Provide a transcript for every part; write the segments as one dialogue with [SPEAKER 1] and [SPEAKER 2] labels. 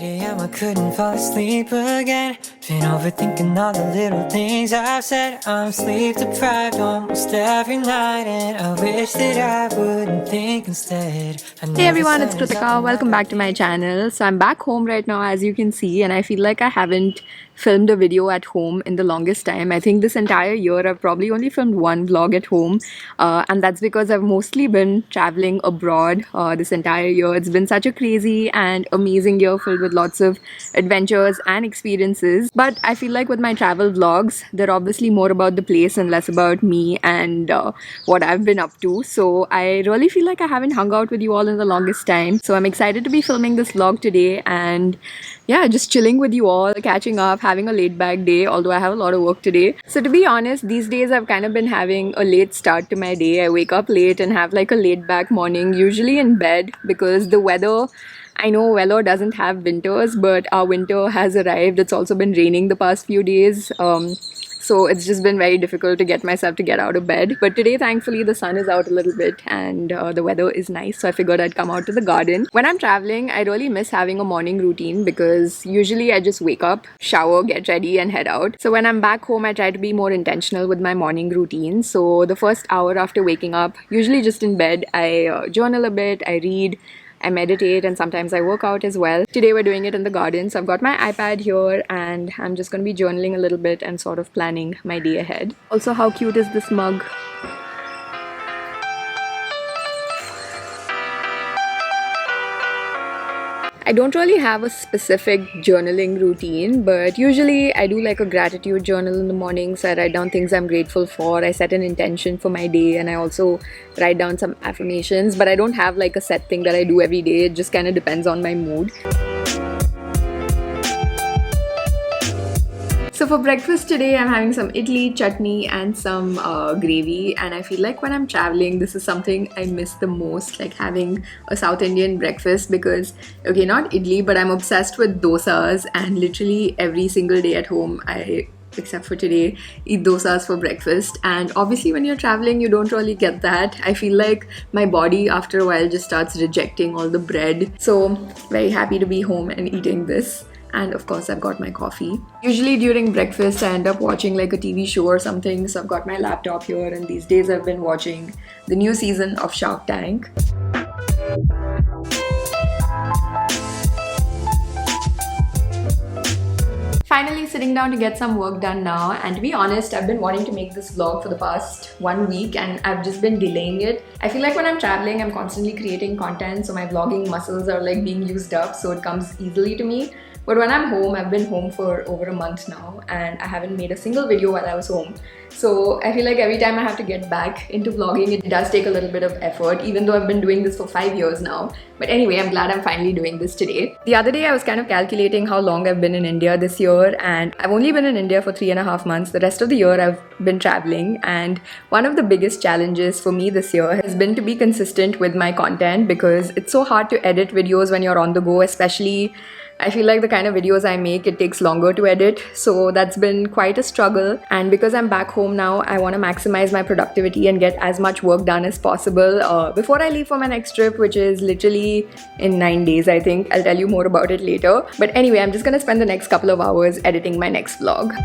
[SPEAKER 1] a.m. I couldn't fall asleep again. Been overthinking all the little things I've said. I'm sleep deprived almost every night, and I wish that I wouldn't think instead.
[SPEAKER 2] Hey everyone, it's Kritika. Welcome back to my channel. So I'm back home right now, as you can see, and I feel like I haven't filmed a video at home in the longest time. I think this entire year I've probably only filmed one vlog at home, and that's because I've mostly been traveling abroad this entire year. It's been such a crazy and amazing year filled with lots of adventures and experiences. But I feel like with my travel vlogs, they're obviously more about the place and less about me and what I've been up to. So I really feel like I haven't hung out with you all in the longest time. So I'm excited to be filming this vlog today and yeah, just chilling with you all, catching up, having a laid back day, although I have a lot of work today. So to be honest, these days I've kind of been having a late start to my day. I wake up late and have like a laid back morning, usually in bed, because the weather, I know Vellore doesn't have winters, but our winter has arrived. It's also been raining the past few days. So it's just been very difficult to get myself to get out of bed. But today, thankfully, the sun is out a little bit and the weather is nice. So I figured I'd come out to the garden. When I'm traveling, I really miss having a morning routine because usually I just wake up, shower, get ready and head out. So when I'm back home, I try to be more intentional with my morning routine. So the first hour after waking up, usually just in bed, I journal a bit, I read, I meditate, and sometimes I work out as well. Today we're doing it in the garden, so I've got my iPad here and I'm just going to be journaling a little bit and sort of planning my day ahead. Also, how cute is this mug? I don't really have a specific journaling routine, but usually I do like a gratitude journal in the morning. So I write down things I'm grateful for, I set an intention for my day, and I also write down some affirmations. But I don't have like a set thing that I do every day. It just kind of depends on my mood. So for breakfast today, I'm having some idli, chutney and some gravy, and I feel like when I'm traveling, this is something I miss the most, like having a South Indian breakfast, because, okay, not idli, but I'm obsessed with dosas, and literally every single day at home, except for today, eat dosas for breakfast. And obviously when you're traveling, you don't really get that. I feel like my body after a while just starts rejecting all the bread. So very happy to be home and eating this. And of course, I've got my coffee. Usually during breakfast, I end up watching like a TV show or something. So I've got my laptop here, and these days I've been watching the new season of Shark Tank. Finally sitting down to get some work done now, and to be honest, I've been wanting to make this vlog for the past 1 week and I've just been delaying it. I feel like when I'm traveling, I'm constantly creating content, so my vlogging muscles are like being used up, so it comes easily to me. But when I'm home, I've been home for over a month now and I haven't made a single video while I was home. So I feel like every time I have to get back into vlogging, it does take a little bit of effort, even though I've been doing this for 5 years now. But anyway, I'm glad I'm finally doing this today. The other day, I was kind of calculating how long I've been in India this year, and I've only been in India for 3.5 months. The rest of the year, I've been traveling, and one of the biggest challenges for me this year has been to be consistent with my content, because it's so hard to edit videos when you're on the go, especially I feel like the kind of videos I make, it takes longer to edit. So that's been quite a struggle. And because I'm back home now, I want to maximize my productivity and get as much work done as possible before I leave for my next trip, which is literally in 9 days, I think. I'll tell you more about it later. But anyway, I'm just going to spend the next couple of hours editing my next vlog.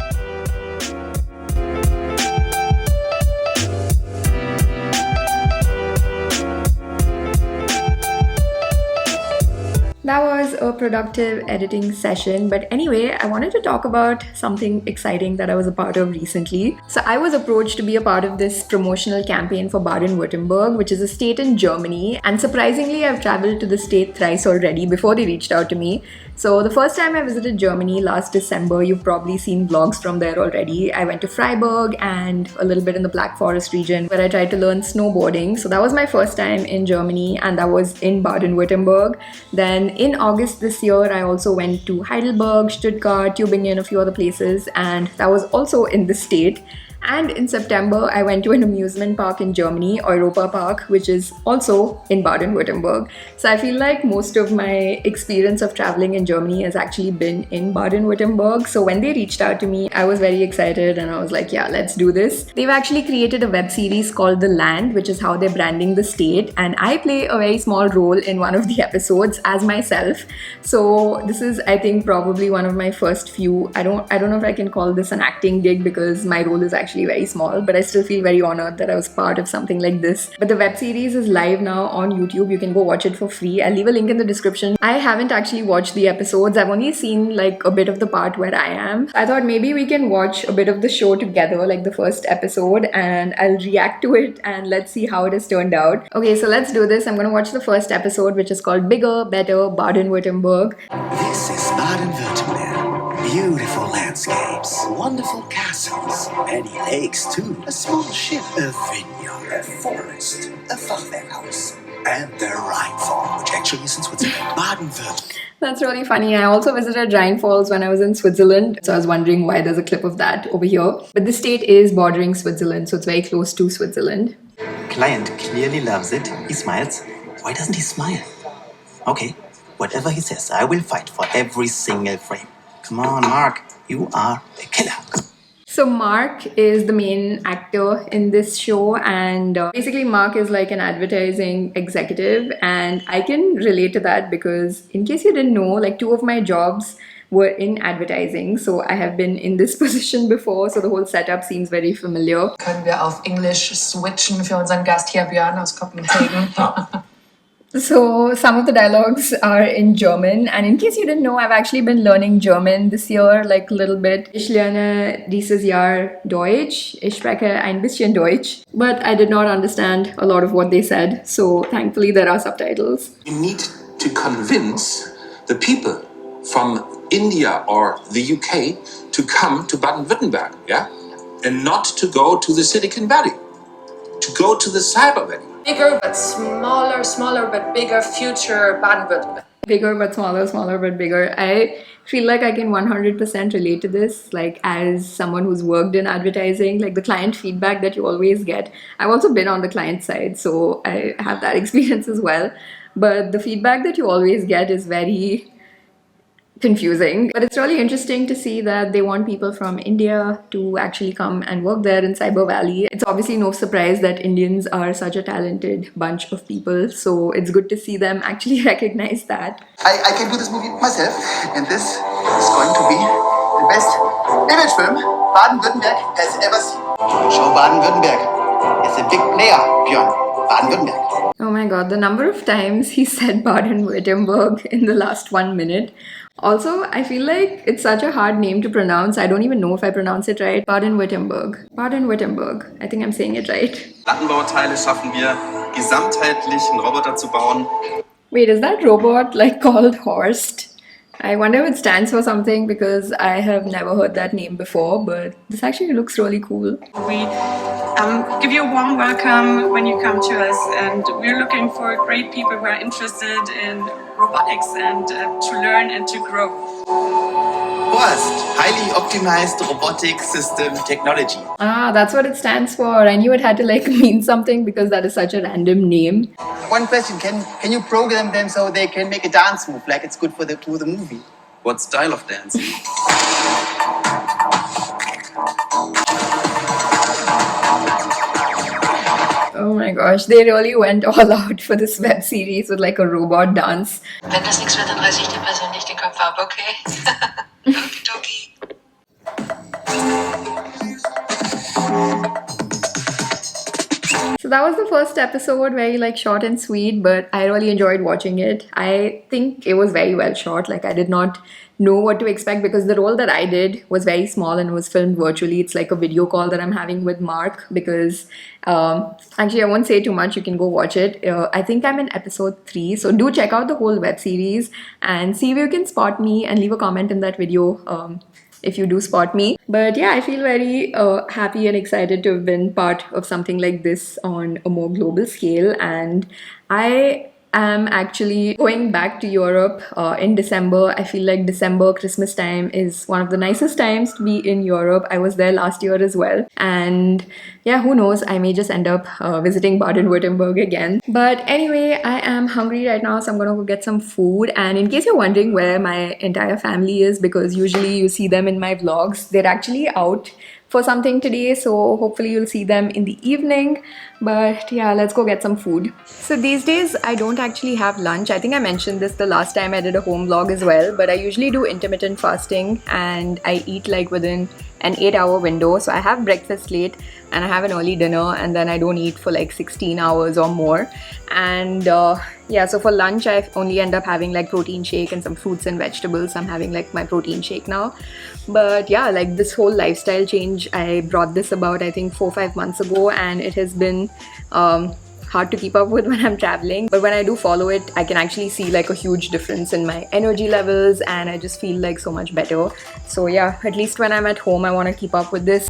[SPEAKER 2] That was a productive editing session, but anyway, I wanted to talk about something exciting that I was a part of recently. So I was approached to be a part of this promotional campaign for Baden-Württemberg, which is a state in Germany, and surprisingly, I've traveled to the state thrice already before they reached out to me. So the first time I visited Germany last December, you've probably seen vlogs from there already. I went to Freiburg and a little bit in the Black Forest region where I tried to learn snowboarding. So that was my first time in Germany, and that was in Baden-Württemberg. Then in August this year, I also went to Heidelberg, Stuttgart, Tübingen, a few other places, and that was also in the state. And in September, I went to an amusement park in Germany, Europa Park, which is also in Baden-Württemberg. So I feel like most of my experience of traveling in Germany has actually been in Baden-Württemberg. So when they reached out to me, I was very excited and I was like, yeah, let's do this. They've actually created a web series called The Land, which is how they're branding the state. And I play a very small role in one of the episodes as myself. So this is, I think, probably one of my first few. I don't know if I can call this an acting gig because my role is actually very small, but I still feel very honored that I was part of something like this. But the web series is live now on YouTube. You can go watch it for free. I'll leave a link in the description. I haven't actually watched the episodes. I've only seen like a bit of the part where I am. I thought maybe we can watch a bit of the show together, like the first episode, and I'll react to it and let's see how it has turned out. Okay, so let's do this. I'm gonna watch the first episode, which is called Bigger, Better, Baden-Württemberg.
[SPEAKER 3] This is Baden-Württemberg. Beautiful landscapes, wonderful castles, many lakes too. A small ship, a vineyard, a forest, a Fachwerkhaus, and the Rheinfall, which actually is in Switzerland. Baden-Württemberg.
[SPEAKER 2] That's really funny. I also visited Rhine Falls when I was in Switzerland. So I was wondering why there's a clip of that over here. But the state is bordering Switzerland, so it's very close to Switzerland.
[SPEAKER 3] Client clearly loves it. He smiles. Why doesn't he smile? Okay, whatever he says, I will fight for every single frame. Come on, Mark. You are a killer.
[SPEAKER 2] So Mark is the main actor in this show, and basically Mark is like an advertising executive, and I can relate to that because in case you didn't know, like 2 of my jobs were in advertising, so I have been in this position before, so the whole setup seems very familiar.
[SPEAKER 4] Können wir auf Englisch switchen für unseren Gast hier Björn aus Copenhagen?
[SPEAKER 2] So some of the dialogues are in German, and in case you didn't know, I've actually been learning German this year, like a little bit. Ich lerne dieses Jahr Deutsch. Ich spreche ein bisschen Deutsch, but I did not understand a lot of what they said, so thankfully there are subtitles.
[SPEAKER 5] You need to convince the people from India or the UK to come to Baden-Württemberg, yeah? And not to go to the Silicon Valley, to go to the Cyber Valley.
[SPEAKER 4] Bigger but smaller, smaller but bigger future Baden-Württemberg.
[SPEAKER 2] Bigger but smaller, smaller but bigger. I feel like I can 100% relate to this, like as someone who's worked in advertising, like the client feedback that you always get. I've also been on the client side, so I have that experience as well. But the feedback that you always get is very confusing. But it's really interesting to see that they want people from India to actually come and work there in Cyber Valley. It's obviously no surprise that Indians are such a talented bunch of people, so it's good to see them actually recognize that.
[SPEAKER 6] I can do this movie myself, and this is going to be the best image film Baden-Württemberg has ever seen. Show Baden-Württemberg. It's a big player, Björn. Baden-Württemberg.
[SPEAKER 2] Oh my god, the number of times he said Baden-Württemberg in the last 1 minute. Also, I feel like it's such a hard name to pronounce. I don't even know if I pronounce it right. Baden-Württemberg. Baden-Württemberg. I think I'm saying it right.
[SPEAKER 7] Plattenbauteile schaffen wir, gesamtheitlich einen Roboter zu bauen.
[SPEAKER 2] Wait, is that robot like called Horst? I wonder if it stands for something because I have never heard that name before, but this actually looks really cool.
[SPEAKER 8] We give you a warm welcome when you come to us, and we're looking for great people who are interested in robotics and to learn and to grow.
[SPEAKER 3] Horst, highly optimized robotic system technology.
[SPEAKER 2] Ah, that's what it stands for. I knew it had to like mean something because that is such a random name.
[SPEAKER 6] One question: Can you program them so they can make a dance move like it's good for the movie?
[SPEAKER 7] What style of dancing?
[SPEAKER 2] Oh my gosh, they really went all out for this web series with like a robot dance.
[SPEAKER 4] Wenn das nichts wird, dann reiß ich dir persönlich den Kopf ab, okay? Okidoki.
[SPEAKER 2] So that was the first episode, very like short and sweet, but I really enjoyed watching it. I think it was very well shot. Like I did not know what to expect because the role that I did was very small and was filmed virtually. It's like a video call that I'm having with Mark because actually I won't say too much. You can go watch it. I think I'm in episode 3, so do check out the whole web series and see if you can spot me and leave a comment in that video if you do spot me. But yeah, I feel very happy and excited to have been part of something like this on a more global scale, and I am actually going back to Europe in December. I feel like December, Christmas time is one of the nicest times to be in Europe. I was there last year as well. And yeah, who knows, I may just end up visiting Baden-Württemberg again. But anyway, I am hungry right now, so I'm gonna go get some food. And in case you're wondering where my entire family is, because usually you see them in my vlogs, they're actually out for something today, so hopefully you'll see them in the evening. But yeah, let's go get some food. So these days I don't actually have lunch. I think I mentioned this the last time I did a home vlog as well, but I usually do intermittent fasting and I eat like within an 8-hour window. So I have breakfast late and I have an early dinner, and then I don't eat for like 16 hours or more. And yeah, so for lunch I only end up having like protein shake and some fruits and vegetables. I'm having like my protein shake now. But yeah, like this whole lifestyle change, I brought this about I think 4 or 5 months ago, and it has been hard to keep up with when I'm traveling. But when I do follow it, I can actually see like a huge difference in my energy levels, and I just feel like so much better. So yeah, at least when I'm at home, I want to keep up with this.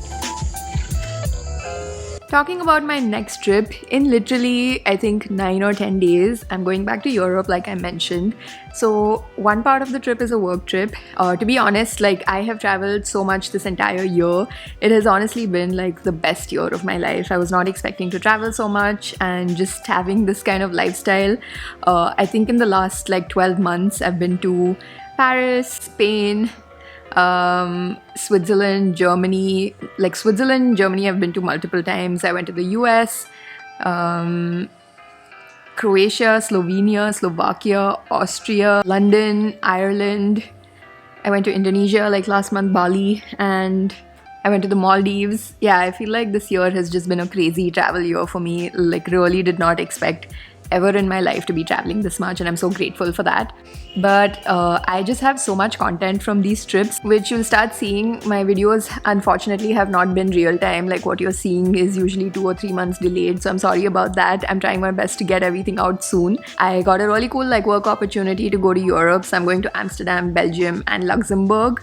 [SPEAKER 2] Talking about my next trip, in literally I think 9 or 10 days, I'm going back to Europe like I mentioned. So one part of the trip is a work trip. To be honest, like I have traveled so much this entire year. It has honestly been like the best year of my life. I was not expecting to travel so much, and just having this kind of lifestyle. I think in the last like 12 months, I've been to Paris, Spain, Switzerland, Germany. Like Switzerland, Germany I've been to multiple times. I went to the US, Croatia, Slovenia, Slovakia, Austria, London, Ireland. I went to Indonesia like last month, Bali, and I went to the Maldives. Yeah, I feel like this year has just been a crazy travel year for me. Like really did not expect ever in my life to be traveling this much, and I'm so grateful for that. But I just have so much content from these trips, which you'll start seeing. My videos unfortunately have not been real time. Like what you're seeing is usually 2 or 3 months delayed, so I'm sorry about that. I'm trying my best to get everything out soon. I got a really cool like work opportunity to go to Europe, so I'm going to Amsterdam, Belgium and Luxembourg,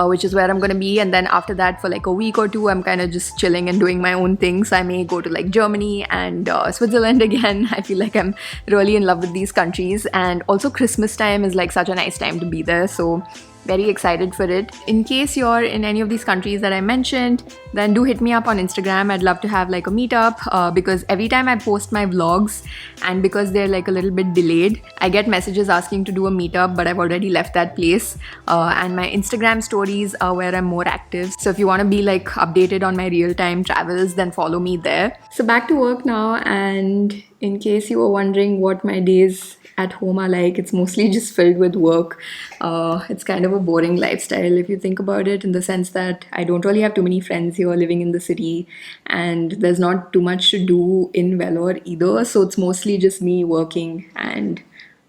[SPEAKER 2] which is where I'm gonna be. And then after that, for like a week or two, I'm kind of just chilling and doing my own things. I may go to like Germany and Switzerland again. I feel like I'm really in love with these countries, and also Christmas time is like such a nice time to be there, so very excited for it. In case you're in any of these countries that I mentioned, then do hit me up on Instagram. I'd love to have like a meetup, because every time I post my vlogs, and because they're like a little bit delayed, I get messages asking to do a meetup, but I've already left that place. And my Instagram stories are where I'm more active, so if you want to be like updated on my real-time travels, then follow me there. So back to work now, and in case you were wondering what my days at home are like, it's mostly just filled with work. It's kind of a boring lifestyle if you think about it, in the sense that I don't really have too many friends here living in the city, and there's not too much to do in Vellore either, so it's mostly just me working and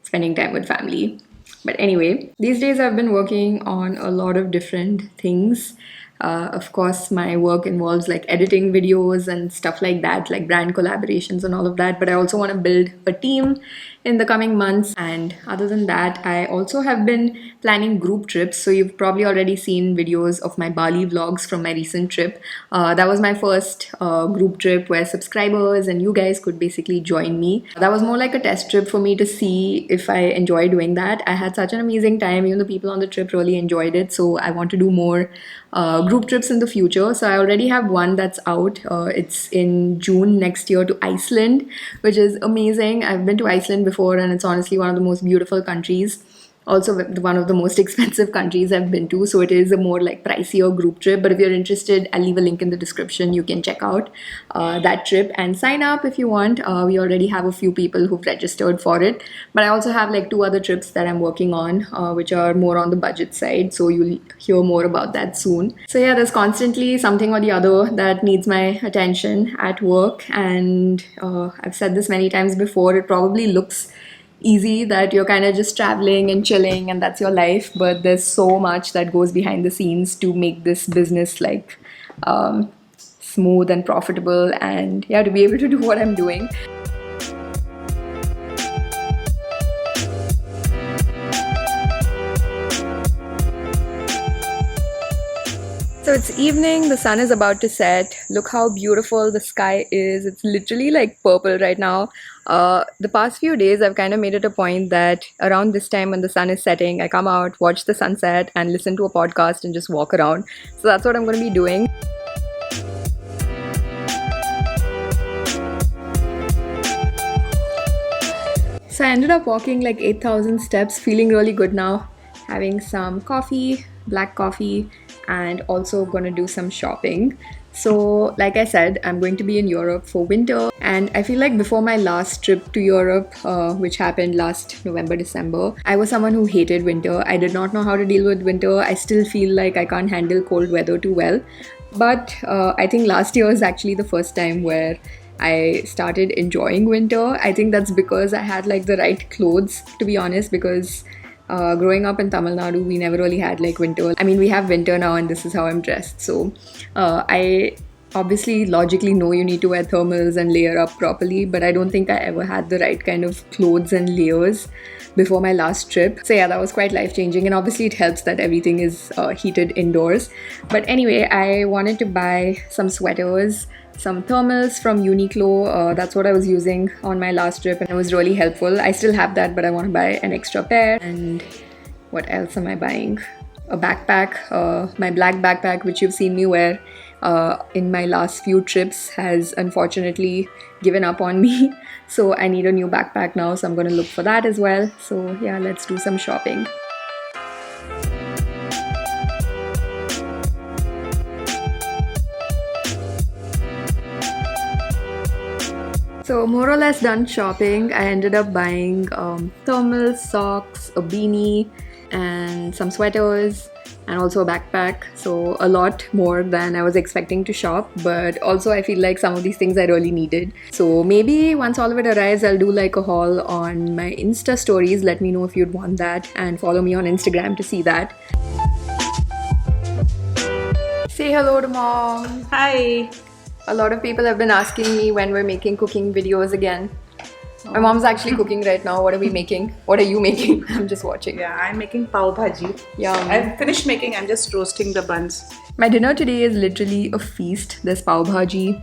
[SPEAKER 2] spending time with family. But anyway, these days I've been working on a lot of different things. Of course, my work involves like editing videos and stuff like that, like brand collaborations and all of that. But I also want to build a team in the coming months. And other than that, I also have been planning group trips. So you've probably already seen videos of my Bali vlogs from my recent trip. That was my first group trip where subscribers and you guys could basically join me. That was more like a test trip for me to see if I enjoy doing that. I had such an amazing time. Even the people on the trip really enjoyed it. So I want to do more group trips in the future. So I already have one that's out. It's in June next year to Iceland, which is amazing. I've been to Iceland before, and it's honestly one of the most beautiful countries. Also one of the most expensive countries I've been to, so it is a more like pricier group trip. But if you're interested, I'll leave a link in the description. You can check out that trip and sign up if you want. We already have a few people who've registered for it, but I also have like 2 other trips that I'm working on, which are more on the budget side, so you'll hear more about that soon. So yeah, there's constantly something or the other that needs my attention at work, and I've said this many times before, it probably looks easy that you're kind of just traveling and chilling and that's your life, but there's so much that goes behind the scenes to make this business like smooth and profitable, and yeah, to be able to do what I'm doing. So it's evening, the sun is about to set. Look how beautiful the sky is. It's literally like purple right now. The past few days, I've kind of made it a point that around this time when the sun is setting, I come out, watch the sunset, and listen to a podcast and just walk around. So that's what I'm going to be doing. So I ended up walking like 8,000 steps, feeling really good now, having some coffee, black coffee, and also gonna do some shopping. So like I said, I'm going to be in Europe for winter, and I feel like before my last trip to Europe, which happened last November, December, I was someone who hated winter. I did not know how to deal with winter. I still feel like I can't handle cold weather too well. But I think last year was actually the first time where I started enjoying winter. I think that's because I had like the right clothes, to be honest, because growing up in Tamil Nadu, we never really had like winter. I mean, we have winter now and this is how I'm dressed. So I obviously logically know you need to wear thermals and layer up properly, but I don't think I ever had the right kind of clothes and layers before my last trip. So yeah, that was quite life-changing, and obviously it helps that everything is heated indoors. But anyway, I wanted to buy some sweaters, some thermals from Uniqlo. That's what I was using on my last trip and it was really helpful. I still have that, but I want to buy an extra pair. And what else am I buying? A backpack. My black backpack, which you've seen me wear in my last few trips, has unfortunately given up on me. So I need a new backpack now, so I'm going to look for that as well. So yeah, let's do some shopping. So more or less done shopping. I ended up buying thermals, socks, a beanie, and some sweaters, and also a backpack. So a lot more than I was expecting to shop, but also I feel like some of these things I really needed. So maybe once all of it arrives, I'll do like a haul on my Insta stories. Let me know if you'd want that, and follow me on Instagram to see that. Say hello to mom.
[SPEAKER 9] Hi.
[SPEAKER 2] A lot of people have been asking me when we're making cooking videos again. My mom's actually cooking right now. What are we making? What are you making? I'm just watching.
[SPEAKER 9] Yeah, I'm making pav bhaji.
[SPEAKER 2] Yum.
[SPEAKER 9] I've finished making, I'm just roasting the buns.
[SPEAKER 2] My dinner today is literally a feast. There's pav bhaji,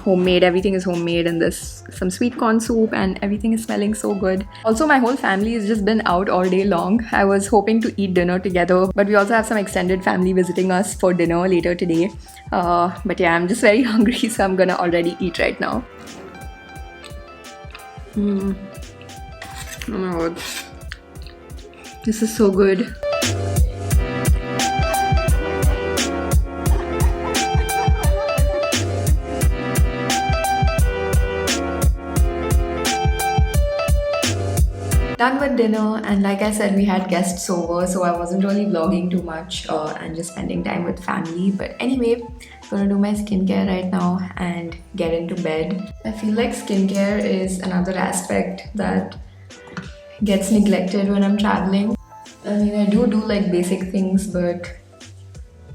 [SPEAKER 2] homemade, everything is homemade, and there's some sweet corn soup, and everything is smelling so good. Also, my whole family has just been out all day long. I was hoping to eat dinner together, but we also have some extended family visiting us for dinner later today. But yeah, I'm just very hungry, so I'm gonna already eat right now. Oh my god, this is so good. Done with dinner, and like I said, we had guests over, so I wasn't really vlogging too much and just spending time with family. But anyway, gonna do my skincare right now and get into bed. I feel like skincare is another aspect that gets neglected when I'm traveling. I mean, I do like basic things, but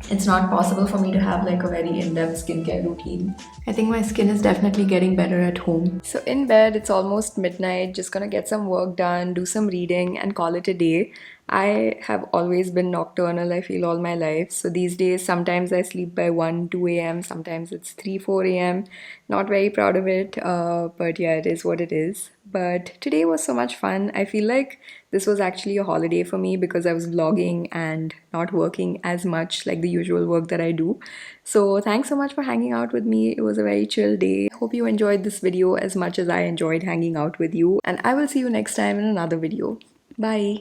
[SPEAKER 2] it's not possible for me to have like a very in-depth skincare routine. I think my skin is definitely getting better at home. So in bed, it's almost midnight, just gonna get some work done, do some reading, and call it a day. I have always been nocturnal, I feel, all my life. So these days, sometimes I sleep by 1, 2 a.m. Sometimes it's 3, 4 a.m. Not very proud of it, but yeah, it is what it is. But today was so much fun. I feel like this was actually a holiday for me because I was vlogging and not working as much like the usual work that I do. So thanks so much for hanging out with me. It was a very chill day. Hope you enjoyed this video as much as I enjoyed hanging out with you. And I will see you next time in another video. Bye.